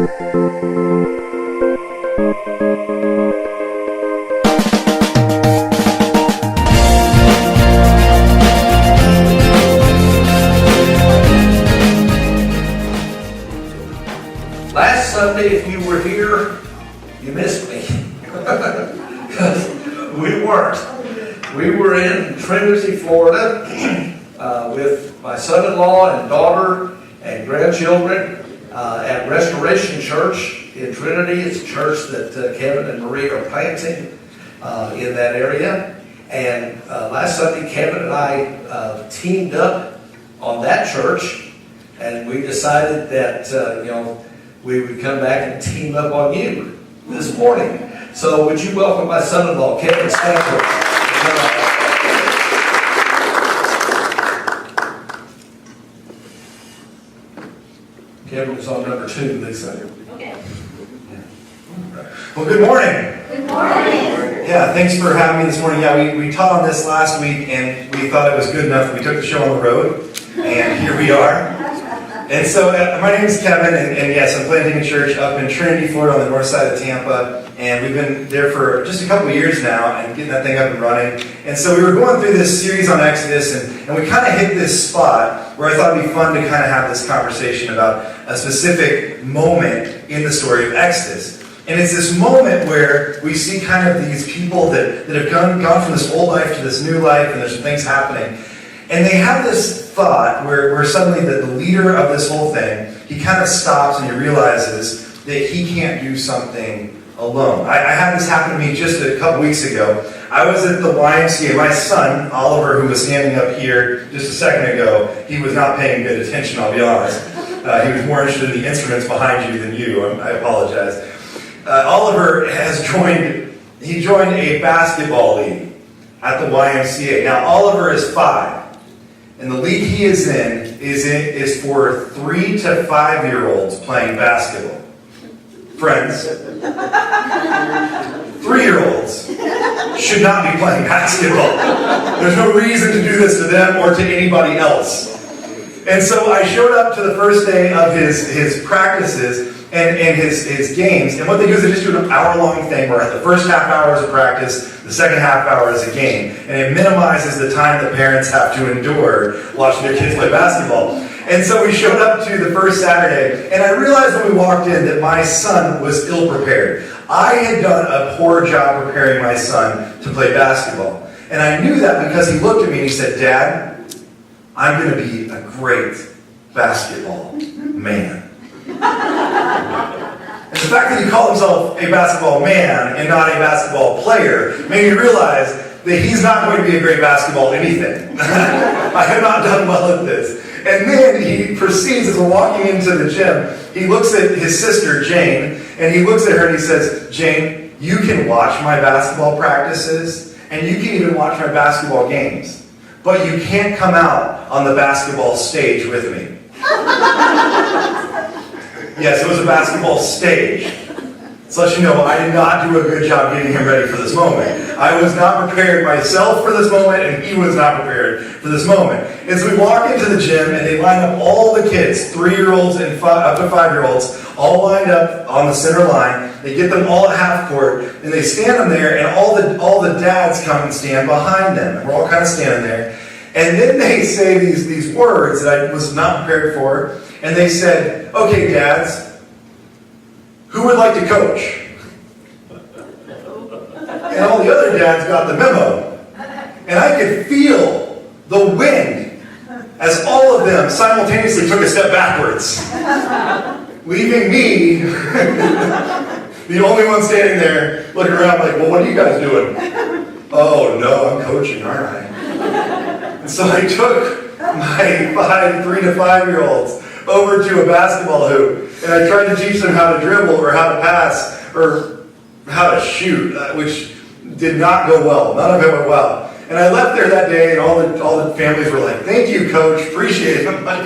Last Sunday, if you were here, you missed me. Because we weren't. We were in Trinity, Florida, with my son-in-law and daughter and grandchildren at Restoration Church in Trinity. It's a church that Kevin and Marie are planting in that area. And last Sunday, Kevin and I teamed up on that church, and we decided that we would come back and team up on you this morning. So would you welcome my son-in-law, Kevin Stanford. Kevin was on number 2 this Sunday. Okay. Well, good morning. Good morning. Yeah, thanks for having me this morning. Yeah, we taught on this last week, and we thought it was good enough that we took the show on the road, and here we are. And so, my name is Kevin, and yes, I'm planting a church up in Trinity, Florida, on the north side of Tampa, and we've been there for just a couple of years now, and getting that thing up and running. And so we were going through this series on Exodus, and we kind of hit this spot where I thought it'd be fun to kind of have this conversation about a specific moment in the story of Exodus. And it's this moment where we see kind of these people that have gone from this old life to this new life, and there's some things happening. And they have this thought where suddenly the leader of this whole thing, he kind of stops and he realizes that he can't do something alone. I had this happen to me just a couple weeks ago. I was at the YMCA. My son, Oliver, who was standing up here just a second ago, he was not paying good attention, I'll be honest. He was more interested in the instruments behind you than you. I apologize. Oliver joined a basketball league at the YMCA. Now, Oliver is 5. And the league he is in is for 3 to 5-year-olds playing basketball. Friends, 3-year-olds should not be playing basketball. There's no reason to do this to them or to anybody else. And so I showed up to the first day of his practices and his games. And what they do is they just do an hour-long thing where the first half hour is a practice, the second half hour is a game. And it minimizes the time that parents have to endure watching their kids play basketball. And so we showed up to the first Saturday, and I realized when we walked in that my son was ill-prepared. I had done a poor job preparing my son to play basketball. And I knew that because he looked at me and he said, "Dad, I'm going to be a great basketball man." And the fact that he called himself a basketball man and not a basketball player made me realize that he's not going to be a great basketball anything. I have not done well at this. And then he proceeds, as we're walking into the gym, he looks at his sister, Jane, and he looks at her and he says, "Jane, you can watch my basketball practices, and you can even watch my basketball games, but you can't come out on the basketball stage with me." Yes, it was a basketball stage. So let you know, I did not do a good job getting him ready for this moment. I was not prepared myself for this moment, and he was not prepared for this moment. And so we walk into the gym, and they line up all the kids, 3-year-olds and up to 5-year-olds, all lined up on the center line. They get them all at half court, and they stand them there, and all the dads come and stand behind them. And we're all kind of standing there. And then they say these words that I was not prepared for. And they said, "Okay, dads, who would like to coach?" And all the other dads got the memo. And I could feel the wind as all of them simultaneously took a step backwards, leaving me, the only one standing there, looking around like, "Well, what are you guys doing?" "Oh, no, I'm coaching, aren't I?" And so I took my 3 to 5-year-olds over to a basketball hoop, and I tried to teach them how to dribble or how to pass or how to shoot, which did not go well. None of it went well. And I left there that day, and all the families were like, "Thank you, Coach, appreciate it." I'm like,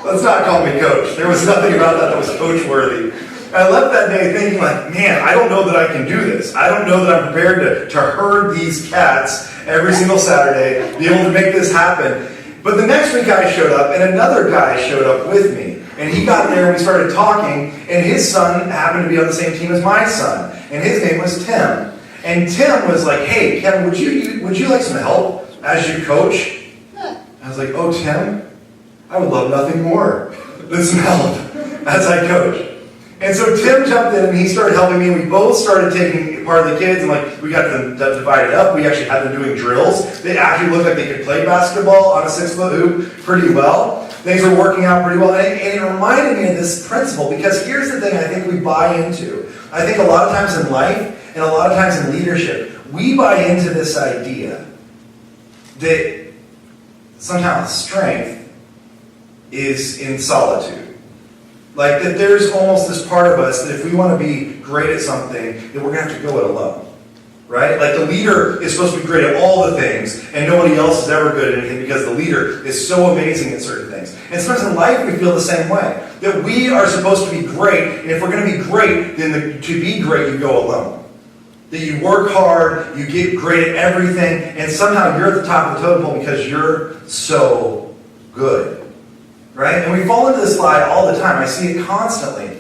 let's not call me Coach. There was nothing about that was coach-worthy. I left that day thinking like, man, I don't know that I can do this. I don't know that I'm prepared to herd these cats every single Saturday, be able to make this happen. But the next week I showed up, and another guy showed up with me. And he got there and we started talking, and his son happened to be on the same team as my son, and his name was Tim. And Tim was like, hey, Kevin, would you like some help as your coach? I was like, oh, Tim, I would love nothing more than some help as I coach. And so Tim jumped in and he started helping me. We both started taking part of the kids, and like we got them divided up. We actually had them doing drills. They actually looked like they could play basketball on a 6-foot hoop pretty well. Things were working out pretty well. And it reminded me of this principle, because here's the thing I think we buy into. I think a lot of times in life and a lot of times in leadership, we buy into this idea that somehow strength is in solitude. Like that there's almost this part of us that if we want to be great at something, that we're going to have to go it alone. Right? Like the leader is supposed to be great at all the things, and nobody else is ever good at anything because the leader is so amazing at certain things. And sometimes in life we feel the same way. That we are supposed to be great, and if we're going to be great, then to be great you go alone. That you work hard, you get great at everything, and somehow you're at the top of the totem pole because you're so good. Right? And we fall into this lie all the time. I see it constantly.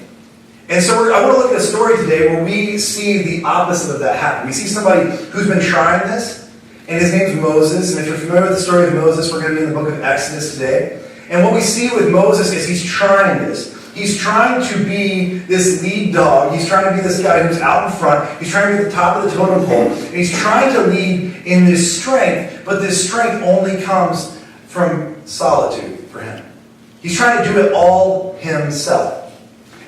And so I want to look at a story today where we see the opposite of that happen. We see somebody who's been trying this, and his name's Moses. And if you're familiar with the story of Moses, we're going to be in the book of Exodus today. And what we see with Moses is he's trying this. He's trying to be this lead dog. He's trying to be this guy who's out in front. He's trying to be at the top of the totem pole. And he's trying to lead in this strength, but this strength only comes from solitude for him. He's trying to do it all himself.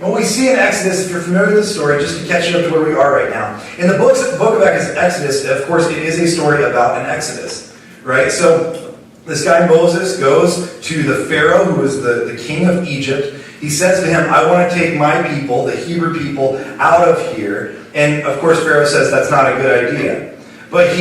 And what we see in Exodus, if you're familiar with the story, just to catch you up to where we are right now. In the book of Exodus, of course, it is a story about an Exodus. Right? So this guy Moses goes to the Pharaoh, who is the king of Egypt. He says to him, I want to take my people, the Hebrew people, out of here. And of course, Pharaoh says that's not a good idea. But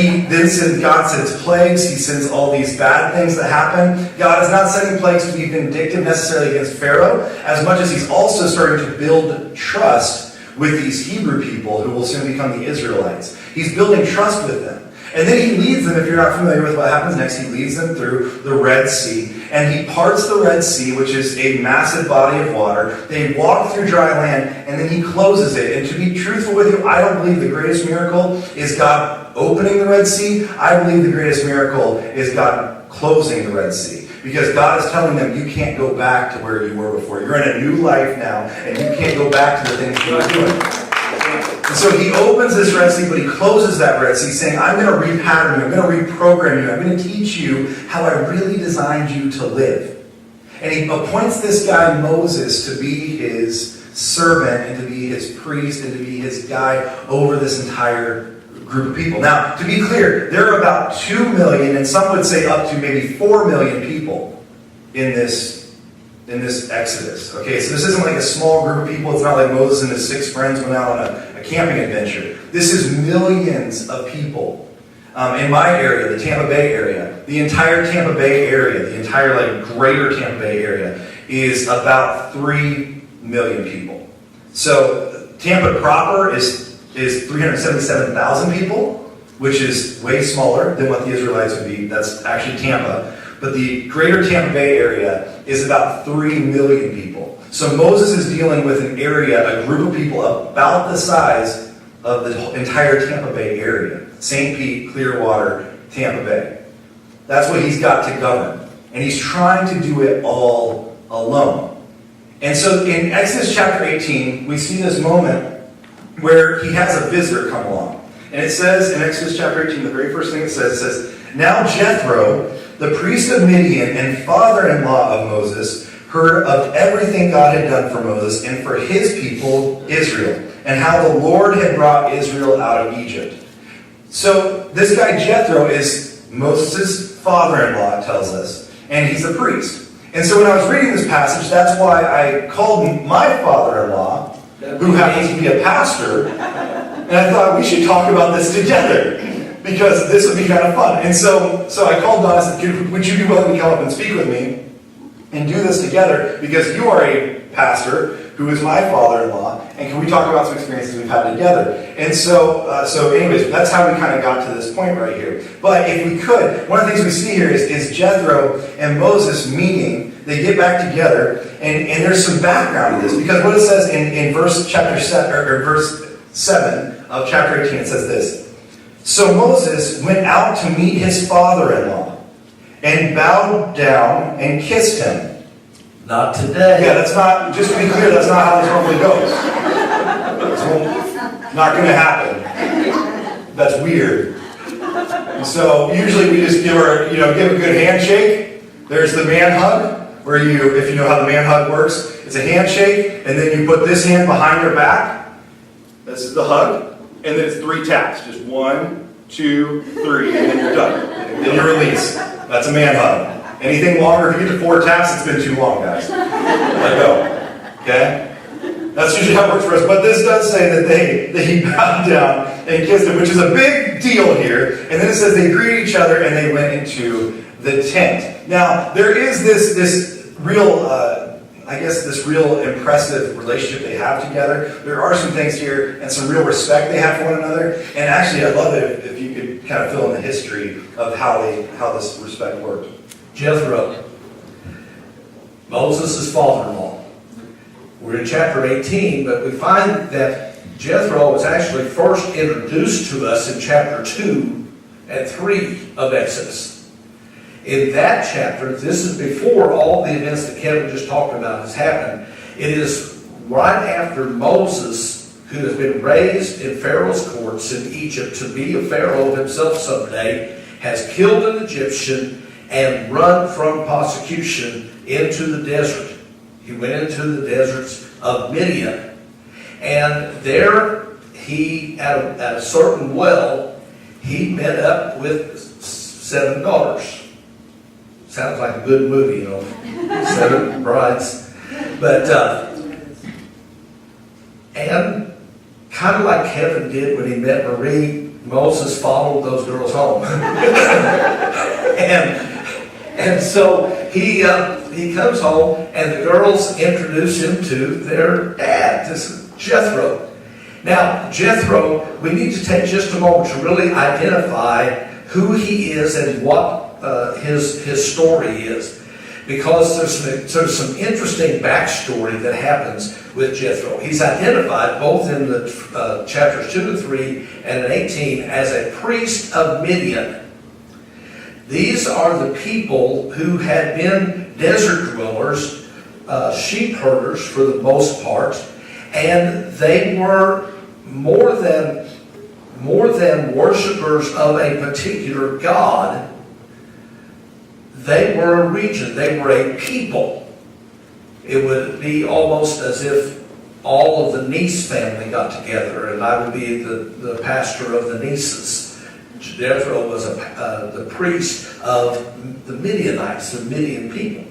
God sends plagues. He sends all these bad things that happen. God is not sending plagues to be vindictive necessarily against Pharaoh, as much as he's also starting to build trust with these Hebrew people who will soon become the Israelites. He's building trust with them. And then he leads them, if you're not familiar with what happens next, he leads them through the Red Sea. And he parts the Red Sea, which is a massive body of water. They walk through dry land, and then he closes it. And to be truthful with you, I don't believe the greatest miracle is God opening the Red Sea. I believe the greatest miracle is God closing the Red Sea. Because God is telling them, you can't go back to where you were before. You're in a new life now, and you can't go back to the things you were doing. And so he opens this Red Sea, but he closes that Red Sea, saying, I'm going to repattern you, I'm going to reprogram you, I'm going to teach you how I really designed you to live. And he appoints this guy Moses to be his servant, and to be his priest, and to be his guide over this entire group of people. Now, to be clear, there are about 2 million, and some would say up to maybe 4 million people in this Exodus. Okay, so this isn't like a small group of people. It's not like Moses and his 6 friends went out on a camping adventure. This is millions of people. In my area, the Tampa Bay area, the entire Tampa Bay area, the entire like greater Tampa Bay area is about 3 million people. So Tampa proper is 377,000 people, which is way smaller than what the Israelites would be. That's actually Tampa. But the greater Tampa Bay area is about 3 million people. So Moses is dealing with an area, a group of people about the size of the entire Tampa Bay area. St. Pete, Clearwater, Tampa Bay. That's what he's got to govern. And he's trying to do it all alone. And so in Exodus chapter 18, we see this moment where he has a visitor come along. And it says in Exodus chapter 18, the very first thing it says, now Jethro, the priest of Midian and father-in-law of Moses, heard of everything God had done for Moses and for his people Israel, and how the Lord had brought Israel out of Egypt. So this guy Jethro is Moses' father-in-law, it tells us, and he's a priest. And so when I was reading this passage, that's why I called my father-in-law, who happens to be a pastor, and I thought we should talk about this together, because this would be kind of fun. And so I called Don and said, would you be willing to come up and speak with me and do this together? Because you are a pastor who is my father-in-law, and can we talk about some experiences we've had together? And so anyways, that's how we kind of got to this point right here. But if we could, one of the things we see here is Jethro and Moses meeting they get back together, and there's some background to this, because what it says in verse 7 of chapter 18, it says this. So Moses went out to meet his father-in-law, and bowed down and kissed him. Not today. Yeah, that's not, just to be clear, that's not how this normally goes. It's not going to happen. That's weird. So usually we just give a good handshake. There's the man hug, where if you know how the man hug works, it's a handshake, and then you put this hand behind your back. This is the hug, and then it's 3 taps. Just 1, 2, 3, and then you're done. Then you release. That's a man hug. Anything longer, if you get to 4 taps, it's been too long, guys. Let go. Okay? That's usually how it works for us. But this does say that he bowed down and kissed him, which is a big deal here. And then it says they greeted each other and they went into the tent. Now, there is this real, this real impressive relationship they have together. There are some things here and some real respect they have for one another. And actually, I'd love it if you could kind of fill in the history of how this respect worked. Jethro, Moses' father-in-law. We're in chapter 18, but we find that Jethro was actually first introduced to us in chapter 2 and 3 of Exodus. In that chapter, this is before all the events that Kevin just talked about has happened. It is right after Moses, who has been raised in Pharaoh's courts in Egypt to be a Pharaoh himself someday, has killed an Egyptian and run from prosecution into the desert. He went into the deserts of Midian. And there he, at a certain well, he met up with 7 daughters. Sounds like a good movie, 7 brides. But, and kind of like Kevin did when he met Marie, Moses followed those girls home. And so he comes home, and the girls introduce him to their dad. This is Jethro. Now, Jethro, we need to take just a moment to really identify who he is and what his story is, because there's some interesting backstory that happens with Jethro. He's identified both in the chapters 2 and 3 and in 18 as a priest of Midian. These are the people who had been desert dwellers, sheep herders for the most part, and they were more than worshipers of a particular god. They were a region. They were a people. It would be almost as if all of the Neace family got together, and I would be the pastor of the Neaces. Jethro was the priest of the Midianites, the Midian people.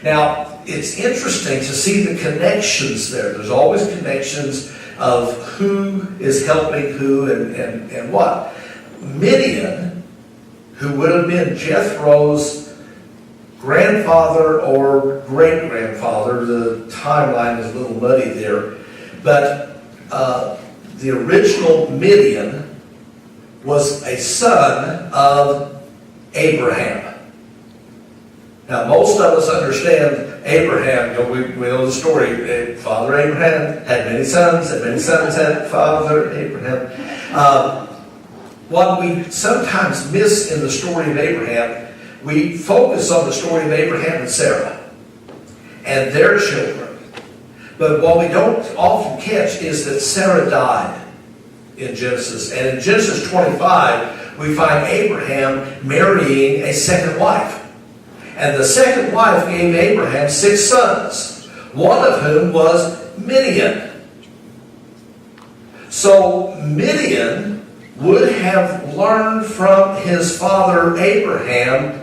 Now, it's interesting to see the connections there. There's always connections of who is helping who and what. Midian, who would have been Jethro's grandfather or great-grandfather, the timeline is a little muddy there, but the original Midian was a son of Abraham. Now, most of us understand Abraham. We know the story. Father Abraham had many sons, and many sons had Father Abraham. What we sometimes miss in the story of Abraham, we focus on the story of Abraham and Sarah and their children. But what we don't often catch is that Sarah died in Genesis. And in Genesis 25, we find Abraham marrying a second wife. And the second wife gave Abraham 6 sons, one of whom was Midian. So Midian would have learned from his father Abraham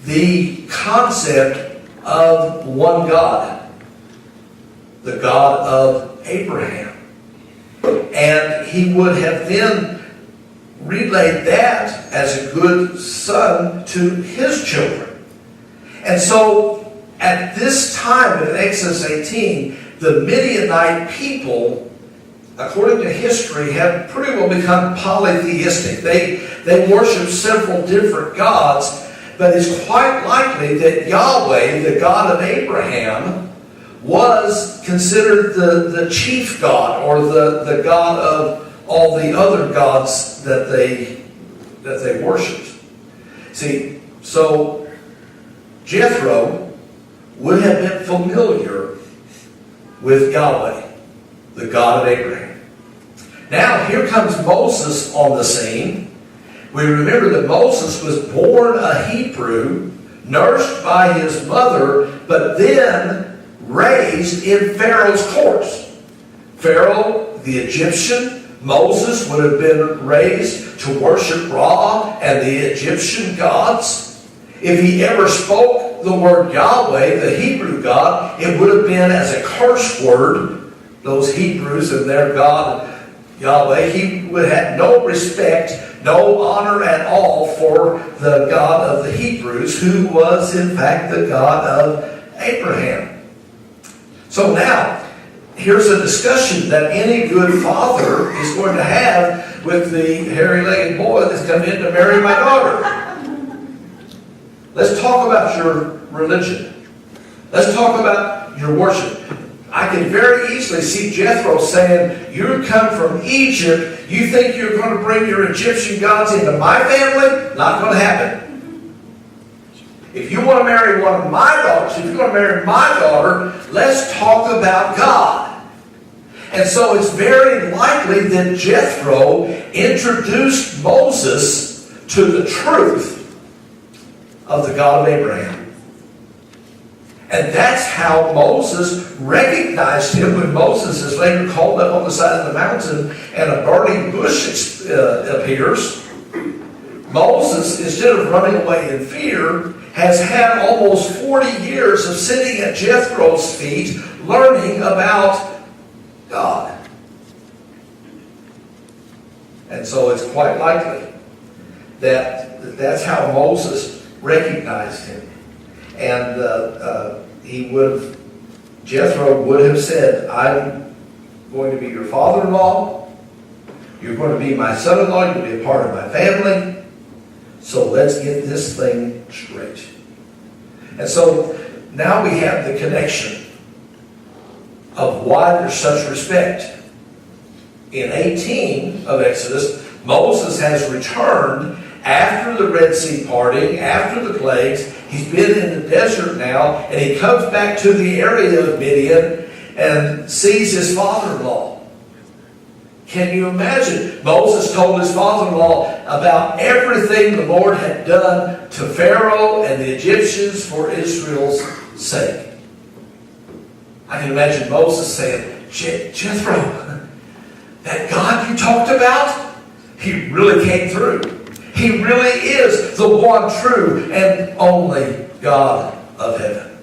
the concept of one God, the God of Abraham. And he would have then relayed that as a good son to his children. And so at this time in Exodus 18, the Midianite people, according to history, have pretty well become polytheistic. They worship several different gods, But it's quite likely that Yahweh, the God of Abraham, was considered the chief God, or the God of all the other gods that they worshipped. See, so Jethro would have been familiar with Yahweh, the God of Abraham. Now here comes Moses on the scene. We remember that Moses was born a Hebrew, nursed by his mother, but then raised in Pharaoh's courts. Pharaoh, the Egyptian, Moses would have been raised to worship Ra and the Egyptian gods. If he ever spoke the word Yahweh, the Hebrew God, it would have been as a curse word. Those Hebrews and their God, Yahweh, he would have no respect, no honor at all for the God of the Hebrews, who was in fact the God of Abraham. So now, here's a discussion that any good father is going to have with the hairy-legged boy that's come in to marry my daughter. Let's talk about your religion. Let's talk about your worship. I can very easily see Jethro saying, you come from Egypt, you think you're going to bring your Egyptian gods into my family? Not going to happen. If you want to marry one of my daughters, if you're going to marry my daughter, let's talk about God. And so it's very likely that Jethro introduced Moses to the truth of the God of Abraham. And that's how Moses recognized him when Moses is later called up on the side of the mountain and a burning bush appears. Moses, instead of running away in fear, has had almost 40 years of sitting at Jethro's feet learning about God. And so it's quite likely that that's how Moses recognized him. And Jethro would have said, I'm going to be your father-in-law. You're going to be my son-in-law. You'll be a part of my family. So let's get this thing straight. And so now we have the connection of why there's such respect. In 18 of Exodus, Moses has returned after the Red Sea parting, after the plagues. He's been in the desert now, and he comes back to the area of Midian and sees his father-in-law. Can you imagine? Moses told his father-in-law about everything the Lord had done to Pharaoh and the Egyptians for Israel's sake. I can imagine Moses saying, Jethro, that God you talked about, he really came through. He really is the one true and only God of heaven.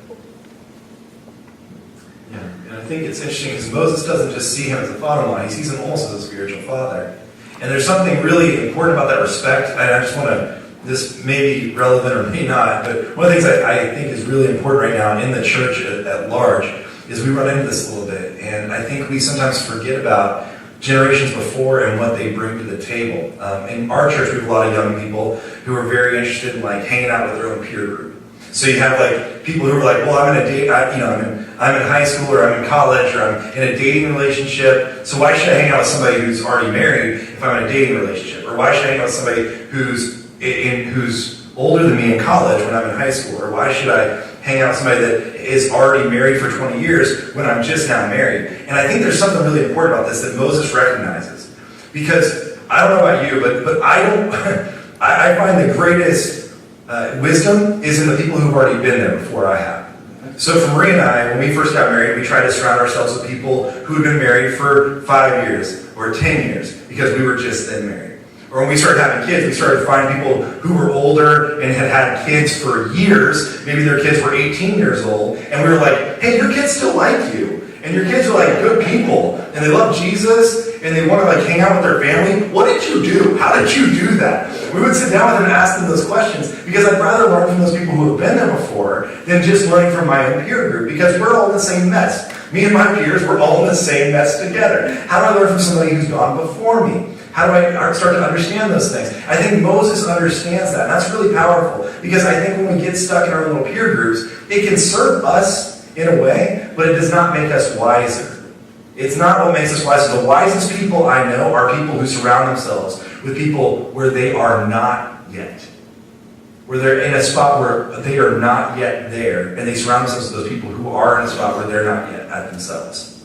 Yeah, and I think it's interesting because Moses doesn't just see him as a father-in-law, he sees him also as a spiritual father. And there's something really important about that respect, and I just want to, this may be relevant or may not, but one of the things I think is really important right now in the church at large is we run into this a little bit, and I think we sometimes forget about generations before and what they bring to the table. In our church, we have a lot of young people who are very interested in hanging out with their own peer group. So you have people who are well, I'm in a date, I'm in high school or I'm in college or I'm in a dating relationship. So why should I hang out with somebody who's already married if I'm in a dating relationship? Or why should I hang out with somebody who's older than me in college when I'm in high school? Or why should I hang out with somebody that is already married for 20 years when I'm just now married? And I think there's something really important about this that Moses recognizes. Because I don't know about you, but I find the greatest wisdom is in the people who've already been there before I have. So for Marie and I, when we first got married, we tried to surround ourselves with people who had been married for 5 years or 10 years because we were just then married. Or when we started having kids, we started to find people who were older and had had kids for years. Maybe their kids were 18 years old. And we were like, hey, your kids still like you. And your kids are good people. And they love Jesus. And they want to hang out with their family. What did you do? How did you do that? We would sit down with them and ask them those questions. Because I'd rather learn from those people who have been there before than just learning from my own peer group. Because we're all in the same mess. Me and my peers, we're all in the same mess together. How do I learn from somebody who's gone before me? How do I start to understand those things? I think Moses understands that. And that's really powerful. Because I think when we get stuck in our little peer groups, it can serve us in a way, but it does not make us wiser. It's not what makes us wiser. The wisest people I know are people who surround themselves with people where they are not yet. Where they're in a spot where they are not yet there. And they surround themselves with those people who are in a spot where they're not yet at themselves.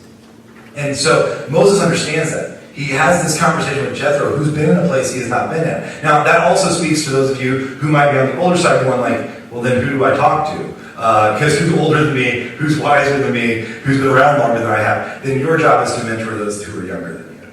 And so Moses understands that. He has this conversation with Jethro, who's been in a place he has not been in. Now, that also speaks to those of you who might be on the older side going like, well, then who do I talk to? Because who's older than me, who's wiser than me, who's been around longer than I have? Then your job is to mentor those who are younger than you.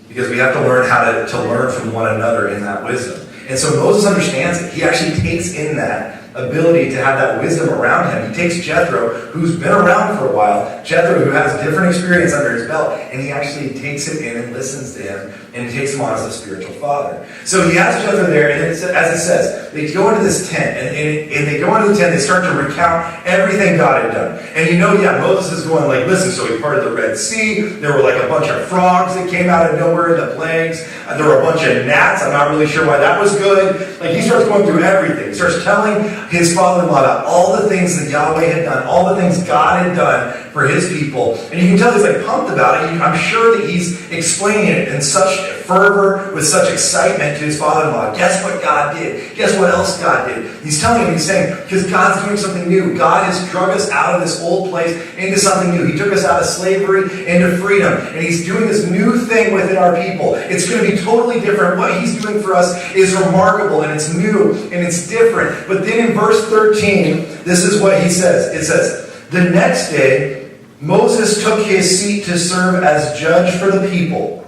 Because we have to learn how to learn from one another in that wisdom. And so Moses understands it. He actually takes in that ability to have that wisdom around him. He takes Jethro, who's been around for a while, Jethro, who has different experience under his belt, and he actually takes him in and listens to him, and he takes him on as a spiritual father. So he has Jethro there, and as it says, they go into this tent, and they go into the tent, they start to recount everything God had done. And Moses is going like, listen, so he parted the Red Sea, there were like a bunch of frogs that came out of nowhere, the plagues, there were a bunch of gnats, I'm not really sure why that was good. Like he starts going through everything. He starts telling his father-in-law about all the things that Yahweh had done, all the things God had done for his people. And you can tell he's like pumped about it. I'm sure that he's explaining it in such fervor, with such excitement to his father-in-law. Guess what God did? Guess what else God did? He's telling him, he's saying, because God's doing something new. God has drug us out of this old place into something new. He took us out of slavery into freedom. And he's doing this new thing within our people. It's going to be totally different. What he's doing for us is remarkable, and it's new, and it's different. But then in verse 13, this is what he says. It says, the next day, Moses took his seat to serve as judge for the people,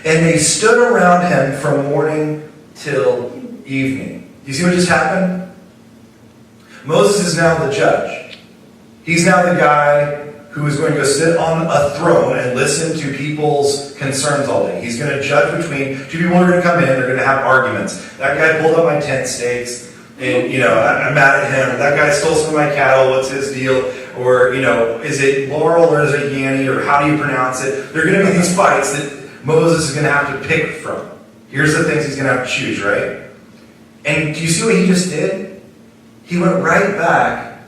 and they stood around him from morning till evening. Do you see what just happened? Moses is now the judge. He's now the guy who is going to go sit on a throne and listen to people's concerns all day. He's going to judge between two people who are going to come in, they're going to have arguments. That guy pulled up my tent stakes, and, I'm mad at him. That guy stole some of my cattle, what's his deal? Or, is it Laurel or is it Yanni, or how do you pronounce it? There are going to be these fights that Moses is going to have to pick from. Here's the things he's going to have to choose, right? And do you see what he just did? He went right back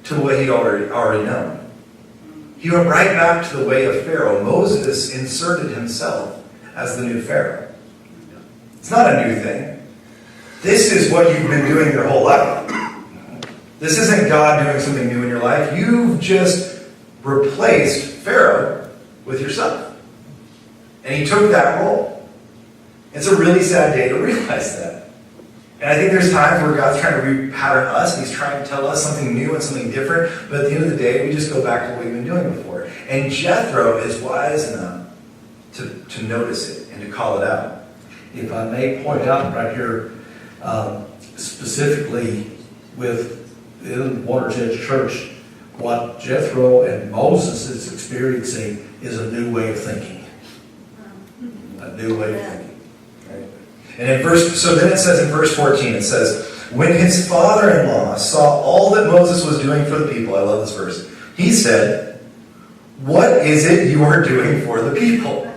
to what he'd already known. He went right back to the way of Pharaoh. Moses inserted himself as the new Pharaoh. It's not a new thing. This is what you've been doing your whole life. This isn't God doing something new in your life. You've just replaced Pharaoh with yourself. And he took that role. It's a really sad day to realize that. And I think there's times where God's trying to repattern us, and he's trying to tell us something new and something different, but at the end of the day, we just go back to what we've been doing before. And Jethro is wise enough to notice it and to call it out. If I may point out right here, specifically within Water Edge Church, what Jethro and Moses is experiencing is a new way of thinking. A new way of thinking. Right? And so then it says in verse 14, it says, when his father-in-law saw all that Moses was doing for the people, I love this verse, he said, what is it you are doing for the people?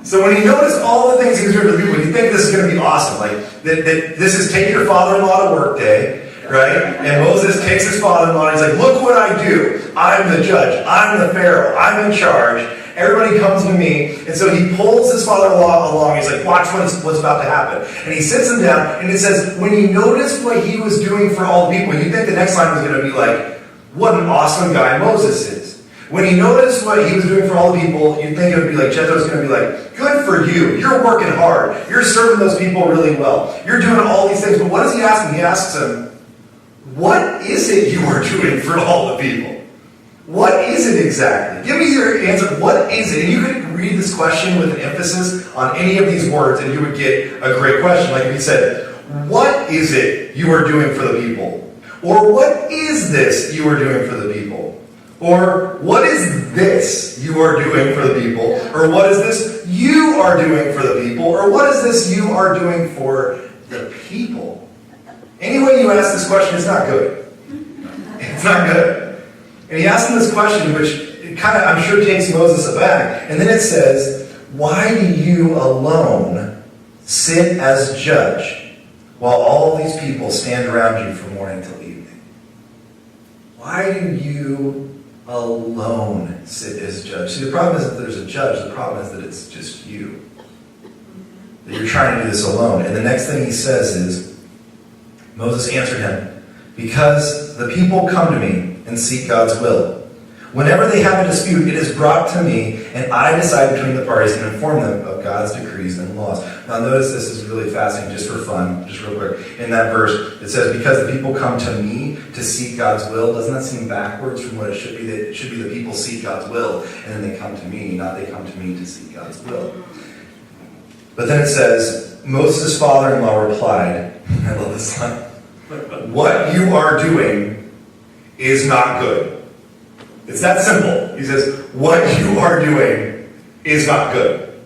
So when he noticed all the things he was doing for the people, you think this is going to be awesome. Like, that this is take your father-in-law to work day, right? And Moses takes his father-in-law and he's like, look what I do. I'm the judge. I'm the Pharaoh. I'm in charge. Everybody comes to me. And so he pulls his father-in-law along. He's like, watch what's about to happen. And he sits him down, and it says, when he noticed what he was doing for all the people, you'd think the next line was going to be like, what an awesome guy Moses is. When he noticed what he was doing for all the people, you'd think it would be like, Jethro's going to be like, good for you. You're working hard. You're serving those people really well. You're doing all these things. But what does he ask him? He asks him, what is it you are doing for all the people? What is it exactly? Give me your answer. What is it? And you could read this question with an emphasis on any of these words, and you would get a great question. Like if he said, what is it you are doing for the people? Or what is this you are doing for the people? Or what is this you are doing for the people? Or what is this you are doing for the people? Or what is this you are doing for the people? Any way you ask this question, it's not good. It's not good. And he asks him this question, which kind of, I'm sure, takes Moses aback. And then it says, why do you alone sit as judge while all these people stand around you from morning till evening? Why do you alone sit as judge? See, the problem isn't that there's a judge. The problem is that it's just you. That you're trying to do this alone. And the next thing he says is, Moses answered him, because the people come to me and seek God's will. Whenever they have a dispute, it is brought to me, and I decide between the parties and inform them of God's decrees and laws. Now notice this is really fascinating, just for fun, just real quick. In that verse, it says, because the people come to me to seek God's will. Doesn't that seem backwards from what it should be? That it should be the people seek God's will, and then they come to me, not they come to me to seek God's will. But then it says, Moses' father-in-law replied, I love this line, what you are doing is not good. It's that simple. He says, what you are doing is not good.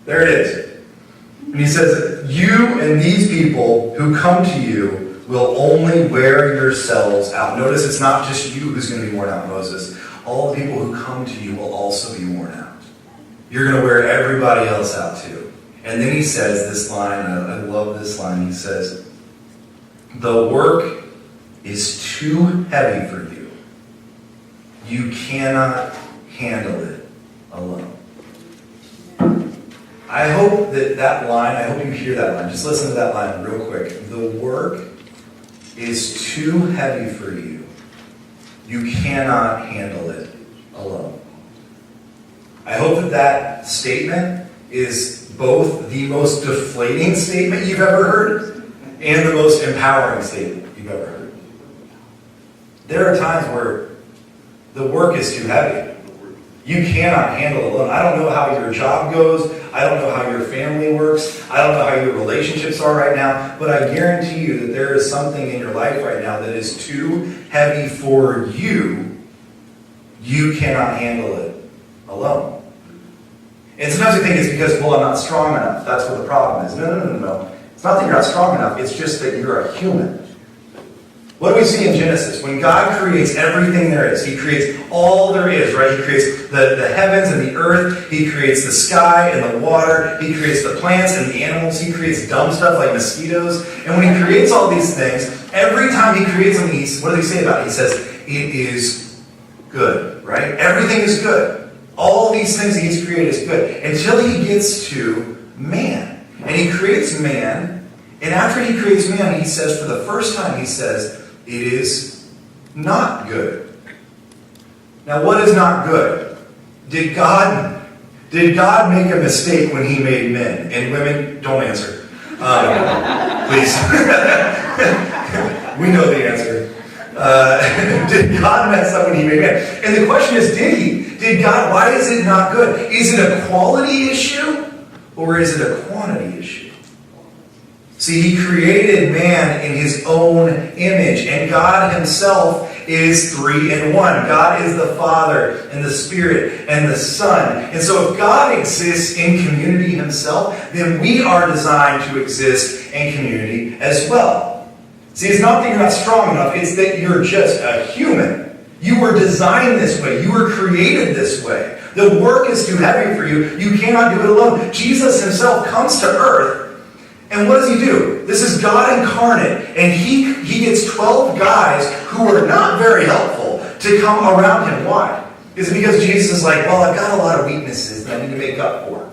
There it is. And he says, you and these people who come to you will only wear yourselves out. Notice it's not just you who's going to be worn out, Moses. All the people who come to you will also be worn out. You're going to wear everybody else out too. And then he says this line, and I love this line. He says, the work is too heavy for you. You cannot handle it alone. I hope that line, I hope you hear that line. Just listen to that line real quick. The work is too heavy for you. You cannot handle it alone. I hope that statement is both the most deflating statement you've ever heard and the most empowering statement you've ever heard. There are times where the work is too heavy. You cannot handle it alone. I don't know how your job goes. I don't know how your family works. I don't know how your relationships are right now. But I guarantee you that there is something in your life right now that is too heavy for you. You cannot handle it alone. And sometimes we think it's because, well, I'm not strong enough. That's what the problem is. No. It's not that you're not strong enough. It's just that you're a human. What do we see in Genesis? When God creates everything there is, He creates all there is, right? He creates the heavens and the earth. He creates the sky and the water. He creates the plants and the animals. He creates dumb stuff like mosquitoes. And when He creates all these things, every time He creates them, what does He say about it? He says, it is good, right? Everything is good. All these things that He's created is good. Until He gets to man. And He creates man. And after He creates man, He says, for the first time, He says, it is not good. Now, what is not good? Did God make a mistake when He made men? And women, don't answer. Please. We know the answer. Did God mess up when He made man? And the question is, did He? Did God? Why is it not good? Is it a quality issue or is it a quantity issue? See, He created man in His own image, and God Himself is 3 in 1. God is the Father, and the Spirit, and the Son. And so if God exists in community Himself, then we are designed to exist in community as well. See, it's not that you're not strong enough, it's that you're just a human. You were designed this way. You were created this way. The work is too heavy for you. You cannot do it alone. Jesus Himself comes to earth. And what does He do? This is God incarnate. And he gets 12 guys who are not very helpful to come around Him. Why? Is it because Jesus is like, well, I've got a lot of weaknesses that I need to make up for.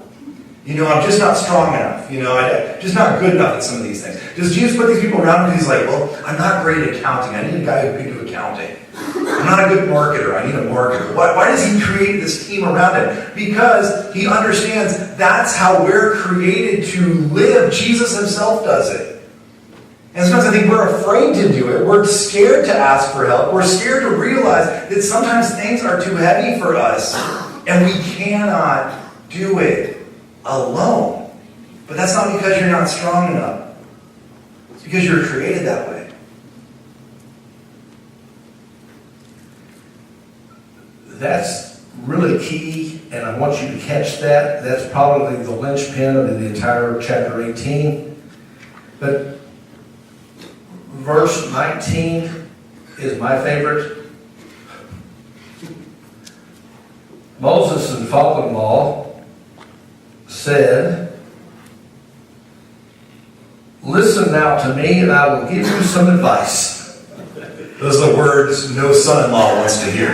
I'm just not strong enough. I'm just not good enough at some of these things. Does Jesus put these people around Him? He's like, well, I'm not great at accounting. I need a guy who can do accounting. I'm not a good marketer. I need a marketer. Why does He create this team around Him? Because He understands that's how we're created to live. Jesus Himself does it. And sometimes I think we're afraid to do it. We're scared to ask for help. We're scared to realize that sometimes things are too heavy for us and we cannot do it alone. But that's not because you're not strong enough. It's because you're created that way. That's really key, and I want you to catch that. That's probably the linchpin of the entire chapter 18. But verse 19 is my favorite. Moses and father-in-law said, "Listen now to me, and I will give you some advice." Those are the words no son-in-law wants to hear.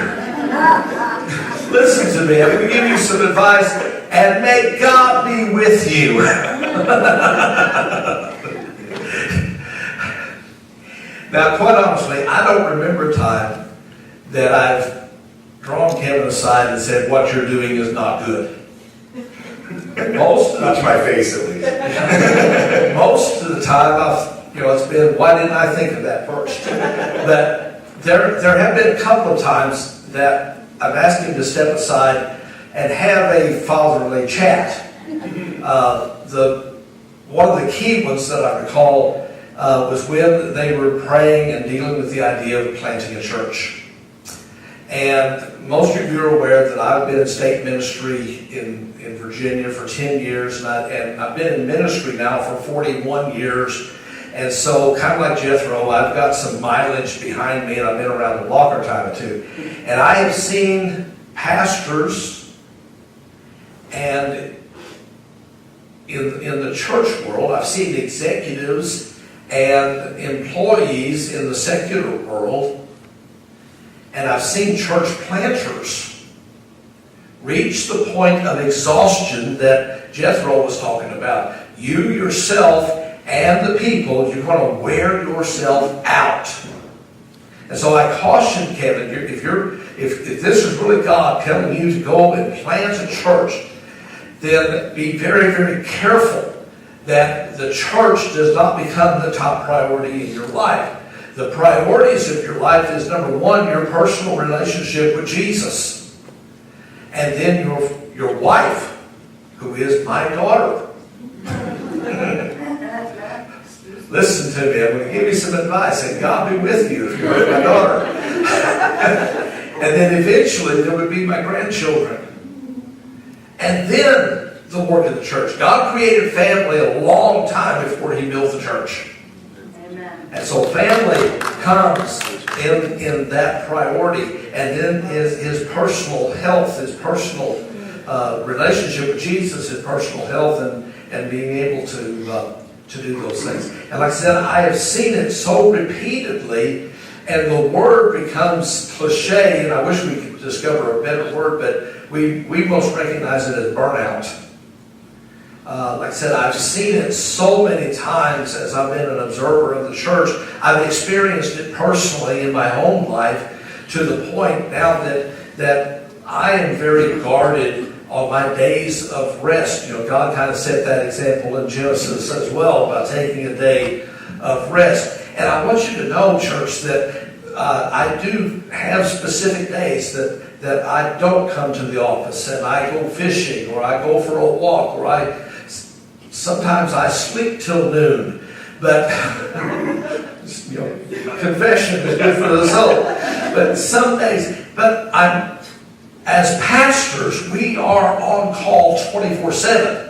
Listen to me, I'm going to give you some advice, and may God be with you. Now, quite honestly, I don't remember a time that I've drawn Kevin aside and said, "What you're doing is not good." Most Not to my face, at least. Most of the time, it's been, "Why didn't I think of that first?" But there have been a couple of times that I've asked him to step aside and have a fatherly chat. One of the key ones that I recall was when they were praying and dealing with the idea of planting a church. And most of you are aware that I've been in state ministry in Virginia for 10 years, and I've been in ministry now for 41 years. And so, kind of like Jethro, I've got some mileage behind me, and I've been around the block a time or two. And I have seen pastors, and in the church world, I've seen executives and employees in the secular world, and I've seen church planters reach the point of exhaustion that Jethro was talking about. You yourself and the people, you're going to wear yourself out. And so I caution Kevin, if this is really God telling you to go and plant a church, then be very, very careful that the church does not become the top priority in your life. The priorities of your life is, number one, your personal relationship with Jesus. And then your wife, who is my daughter. Listen to me, I'm going to give you some advice, and God be with you if you're with my daughter. And then eventually there would be my grandchildren. And then the work of the church. God created family a long time before He built the church. Amen. And so family comes in that priority. And then his personal health, his personal relationship with Jesus, his personal health, and being able to do those things. And like I said, I have seen it so repeatedly, and the word becomes cliche, and I wish we could discover a better word, but we most recognize it as burnout. Like I said, I've seen it so many times as I've been an observer of the church. I've experienced it personally in my own life to the point now that I am very guarded on my days of rest. God kind of set that example in Genesis as well about taking a day of rest. And I want you to know, church, that I do have specific days that I don't come to the office, and I go fishing, or I go for a walk, or sometimes I sleep till noon. But confession is good for the soul. But some days, as pastors, we are on call 24/7.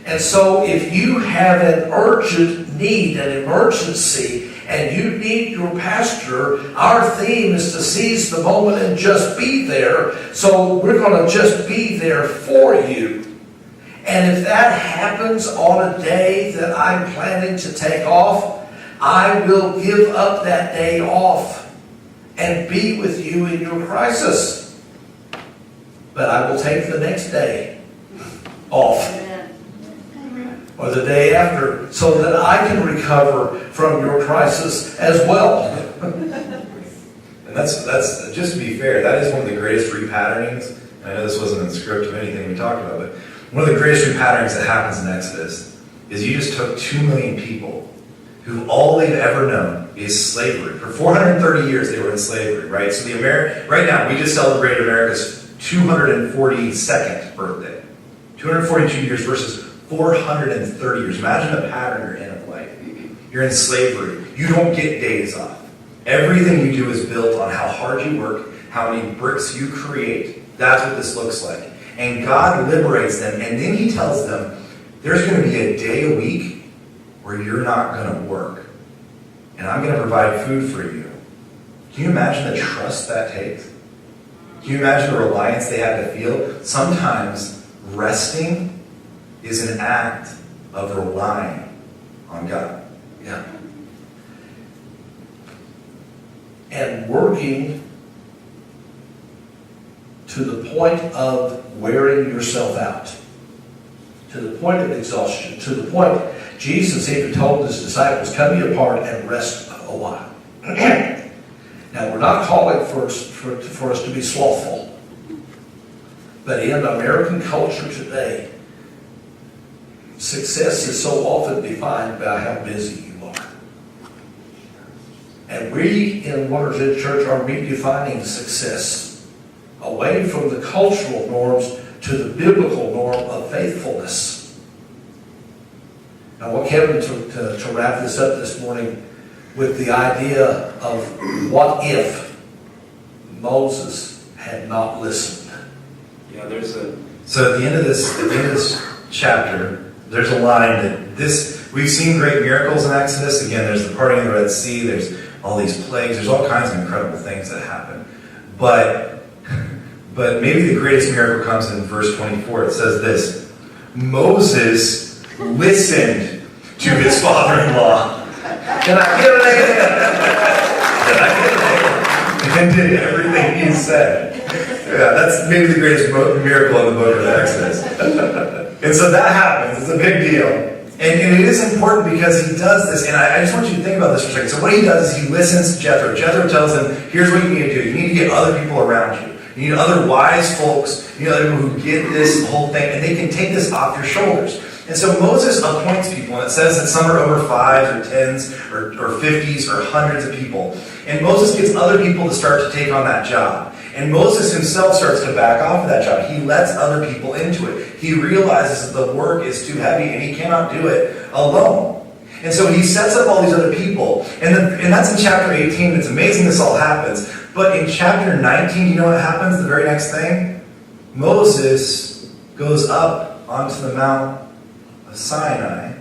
And so if you have an urgent need, an emergency, and you need your pastor, our theme is to seize the moment and just be there. So we're going to just be there for you. And if that happens on a day that I'm planning to take off, I will give up that day off and be with you in your crisis. But I will take the next day off. Amen. Or the day after, so that I can recover from your crisis as well. And that's just to be fair, that is one of the greatest repatternings. I know this wasn't in the script of anything we talked about, but one of the greatest repatternings that happens in Exodus is you just took 2 million people who all they've ever known is slavery. For 430 years they were in slavery, right? So right now we just celebrated America's 242nd birthday. 242 years versus 430 years. Imagine the pattern you're in of life. You're in slavery. You don't get days off. Everything you do is built on how hard you work, how many bricks you create. That's what this looks like. And God liberates them, and then He tells them, there's going to be a day a week where you're not going to work. And I'm going to provide food for you. Can you imagine the trust that takes? Can you imagine the reliance they had to feel? Sometimes resting is an act of relying on God. Yeah. And working to the point of wearing yourself out, to the point of exhaustion, to the point Jesus even told his disciples, come ye apart and rest a while. Now, we're not calling for us to be slothful, but in American culture today, success is so often defined by how busy you are. And we in Wonders Inn Church are redefining success away from the cultural norms to the biblical norm of faithfulness. I want Kevin to wrap this up this morning with the idea of what if Moses had not listened. Yeah, so at the end of this chapter, there's a line that we've seen great miracles in Exodus. Again, there's the parting of the Red Sea, there's all these plagues, there's all kinds of incredible things that happen. But maybe the greatest miracle comes in verse 24. It says this: Moses listened to his father-in-law. Can I get an amen? And did everything he said. Yeah, that's maybe the greatest miracle in the book of Exodus. And so that happens. It's a big deal. And it is important because he does this. And I just want you to think about this for a second. So what he does is he listens to Jethro. Jethro tells him, here's what you need to do. You need to get other people around you. You need other wise folks. You need other people who get this whole thing. And they can take this off your shoulders. And so Moses appoints people, and it says that some are over 5s or 10s or 50s or hundreds of people. And Moses gets other people to start to take on that job. And Moses himself starts to back off of that job. He lets other people into it. He realizes that the work is too heavy and he cannot do it alone. And so he sets up all these other people. And that's in chapter 18. It's amazing this all happens. But in chapter 19, you know what happens? The very next thing? Moses goes up onto the Mount of Sinai,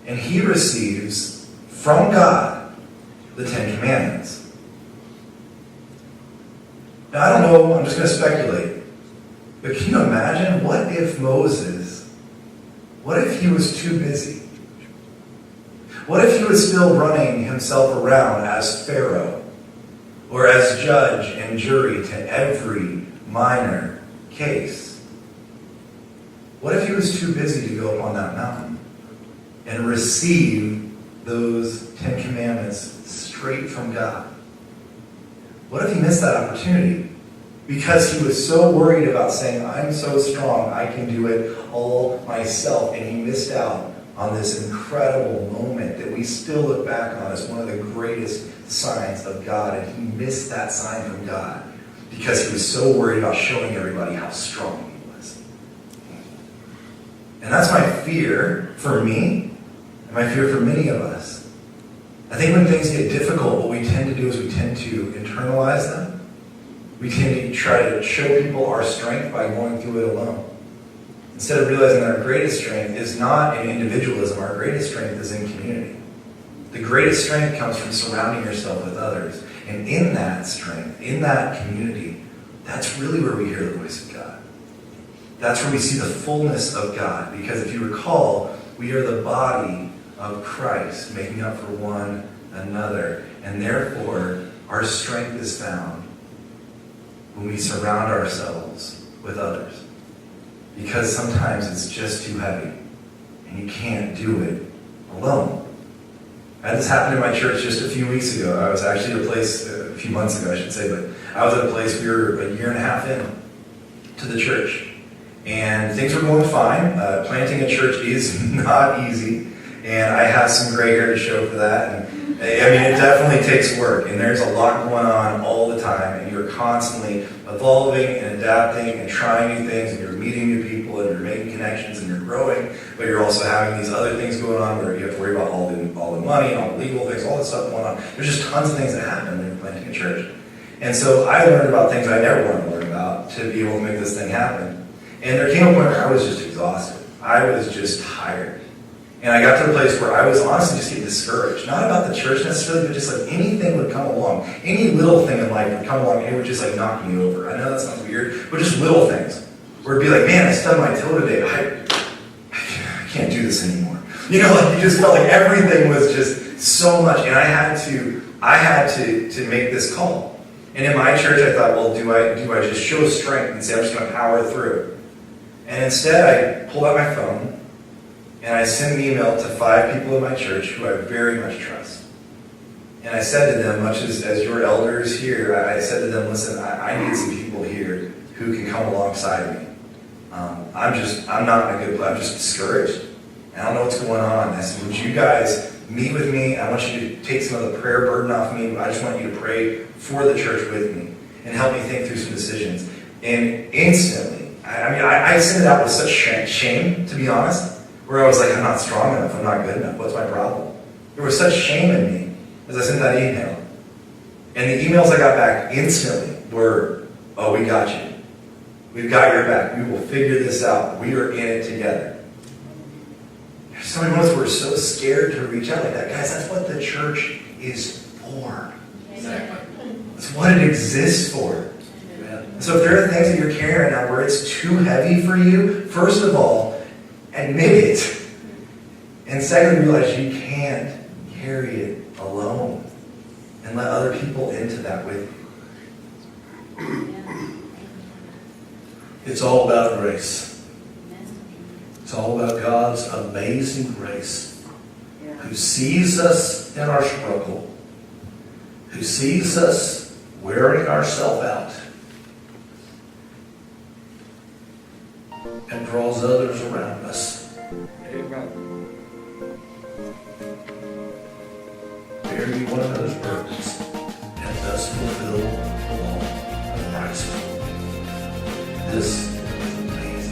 and he receives from God the 10 Commandments. Now, I don't know, I'm just going to speculate, but can you imagine, what if he was too busy? What if he was still running himself around as Pharaoh, or as judge and jury to every minor case? What if he was too busy to go up on that mountain and receive those 10 Commandments straight from God? What if he missed that opportunity? Because he was so worried about saying, I'm so strong, I can do it all myself. And he missed out on this incredible moment that we still look back on as one of the greatest signs of God. And he missed that sign from God because he was so worried about showing everybody how strong he was. And that's my fear for me, and my fear for many of us. I think when things get difficult, what we tend to do is we tend to internalize them. We tend to try to show people our strength by going through it alone. Instead of realizing that our greatest strength is not in individualism, our greatest strength is in community. The greatest strength comes from surrounding yourself with others. And in that strength, in that community, that's really where we hear the voice of God. That's where we see the fullness of God. Because if you recall, we are the body of Christ, making up for one another. And therefore, our strength is found when we surround ourselves with others. Because sometimes it's just too heavy, and you can't do it alone. I had this happen in my church just a few weeks ago. I was actually at a place, a few months ago I should say, but I was at a place, we were a year and a half in to the church. And things were going fine. Planting a church is not easy. And I have some gray hair to show for that. And I mean, it definitely takes work. And there's a lot going on all the time. And you're constantly evolving and adapting and trying new things. And you're meeting new people and you're making connections and you're growing. But you're also having these other things going on where you have to worry about all the money, all the legal things, all this stuff going on. There's just tons of things that happen when you're planting a church. And so I learned about things I never wanted to learn about to be able to make this thing happen. And there came a point where I was just exhausted. I was just tired. And I got to a place where I was honestly just getting discouraged. Not about the church necessarily, but just like anything would come along. Any little thing in life would come along and it would just like knock me over. I know that sounds weird, but just little things. Where it'd be like, man, I stubbed my toe today. I can't do this anymore. You know, like you just felt like everything was just so much, and I had to make this call. And in my church, I thought, well, do I just show strength and say I'm just going to power through? And instead, I pulled out my phone and I sent an email to 5 people in my church who I very much trust. And I said to them, much as your elders here, I said to them, listen, I need some people here who can come alongside me. I'm not in a good place. I'm just discouraged. I don't know what's going on. I said, would you guys meet with me? I want you to take some of the prayer burden off me. I just want you to pray for the church with me and help me think through some decisions. And instantly, I sent it out with such shame, to be honest, where I was like, I'm not strong enough. I'm not good enough. What's my problem? There was such shame in me as I sent that email. And the emails I got back instantly were, oh, we got you. We've got your back. We will figure this out. We are in it together. So many moments we're so scared to reach out like that. Guys, that's what the church is for. Exactly. That's what it exists for. Amen. So if there are things that you're carrying now where it's too heavy for you, first of all, admit it. And secondly, realize you can't carry it alone. And let other people into that with you. It's all about grace. It's all about God's amazing grace, who sees us in our struggle, who sees us wearing ourselves out, and draws others around us. Amen. Bear ye one another's burdens, and thus fulfill the law of Christ. This is amazing grace.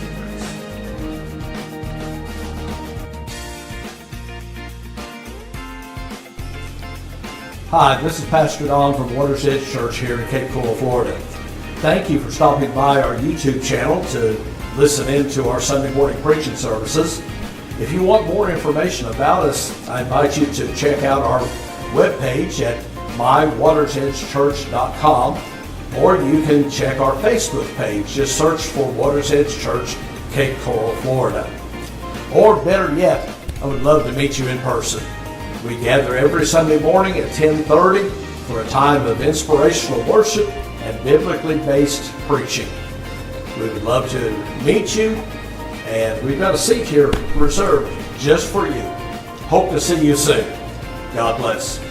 Hi, this is Pastor Don from Waters Edge Church here in Cape Coral, Florida. Thank you for stopping by our YouTube channel to listen in to our Sunday morning preaching services. If you want more information about us, I invite you to check out our webpage at mywatersedgechurch.com, or you can check our Facebook page. Just search for Waters Edge Church, Cape Coral, Florida. Or better yet, I would love to meet you in person. We gather every Sunday morning at 10:30 for a time of inspirational worship and biblically based preaching. We would love to meet you, and we've got a seat here reserved just for you. Hope to see you soon. God bless.